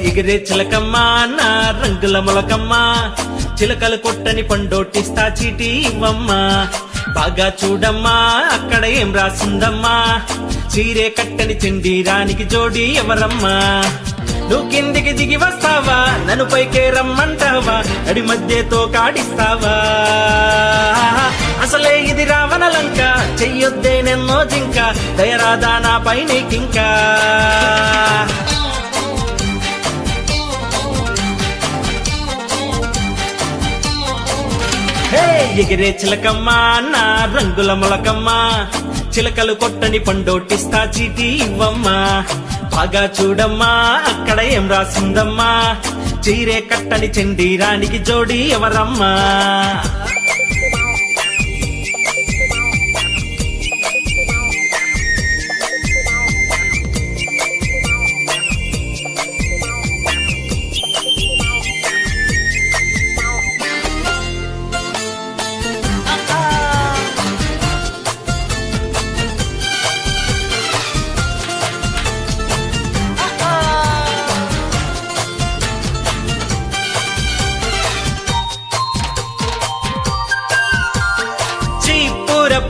ఎగిరే చిలకమ్మ నా రంగుల మొలకమ్మ, చిలకలు కొట్టని పండోటిస్తా చీటీ ఇవ్వమ్మా. బాగా చూడమ్మా అక్కడ ఏం రాసిందమ్మా, చీరే కట్టని చెండీరానికి జోడి ఎవరమ్మా. నువ్వు కిందికి దిగి వస్తావా, నన్ను పైకే రమ్మంటావా, అడి మధ్యతో కాడిస్తావా. అసలే ఇది రావణ లంక, చెయ్యొద్దే నెన్నో జింక, దయరాదా నా పై నీకింకా. ఎగిరే చిలకమ్మ నా రంగుల మొలకమ్మ, చిలకలు కొట్టని పండోటిస్తా చీటీ ఇవ్వమ్మా. బాగా చూడమ్మా అక్కడ ఏం రాసిందమ్మా, చీరే కట్టని చెండీరానికి జోడి ఎవరమ్మా.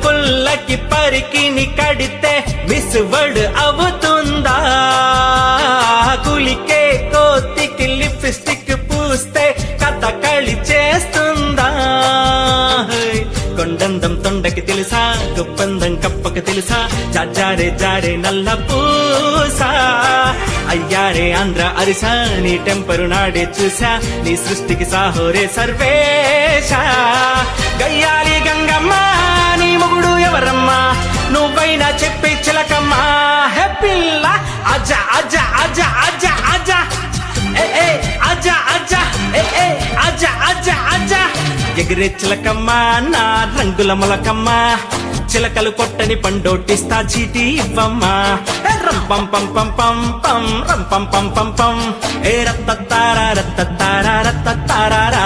పుల్లకి పరికిని కడితే మిస్ వర్డ్ అవుతుందా, కులికే కోతికి లిప్స్టిక్ పూస్తే కథకళి చేస్తుందా. కొండందం తొండకి తెలుసా, గొప్పందం కప్పకి తెలుసా, జారే జారే నల్ల పూసా. అయ్యారే ఆంధ్ర అరిసా, నీ టెంపరు నాడే చూసా, నీ సృష్టికి సాహోరే సర్వేశా. గయ్యాలి గంగమ్మ నీ మొగుడు ఎవరమ్మా, నువ్వైనా చెప్పి చిలకమ్మా. హే పిల్ల అజా అజా అజా అజా అజా ఏ అజా అజా ఏ అజా అజా అజా. ఎగిరే చిలకమ్మ నా రంగుల మొలకమ్మ, చిలకలు కొట్టని పండోటిస్తా చీటీ ఇవ్వమ్మా. రంపం పం పం పం పం రంపం పం పం పం ఏ రత్తతారా రత్తతారా రత్తతారా.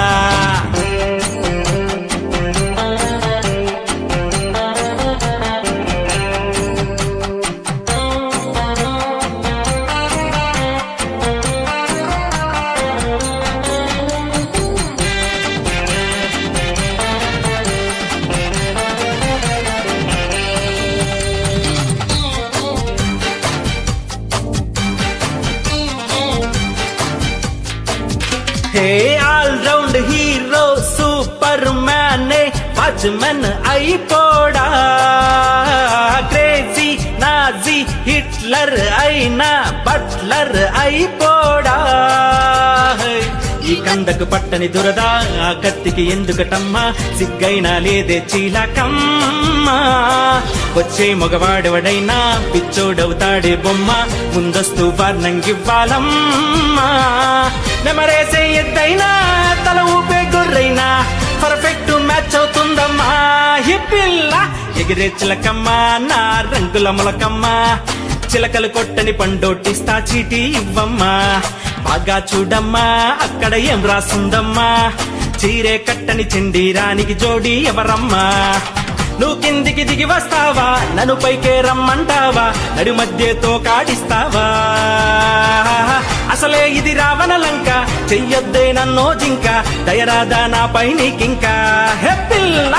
Hey all round hero super man, watchman అయిపోడా. క్రేజీ నాజీ హిట్లర్ అయినా బట్లర్ అయిపోడా. ఈ కందకు పట్టని దురద ఆ కత్తికి ఎందుకటమ్మా, సిగ్గైనా లేదే చీలకమ్మా. వచ్చే మగవాడెవడైనా పిచ్చోడవుతాడే బొమ్మ, ముందస్తు వర్ణంగివ్వాలమ్మా. నెమరేసే ఎద్దైనా తల ఊపే గొర్రైనా పర్ఫెక్ట్ మ్యాచ్ అవుతుందమ్మా. ఈ పిల్ల ఎగిరే చిలకమ్మ నా రంగుల మొలకమ్మ, చిలకలు కొట్టని పండోటిస్తా చీటీ ఇవ్వమ్మా. బాగా చూడమ్మా అక్కడ ఏం రాసిందమ్మా, చీరే కట్టని చెండీరానికి జోడి ఎవరమ్మా. నువ్వు కిందికి దిగి వస్తావా, నన్ను పైకే రమ్మంటావా, నడి మధ్యతో కాడిస్తావా. అసలే ఇది రావణ లంక, చెయ్యొద్దే నన్నో జింక, దయరాదా నా పై నీకింకా. హే పిల్ల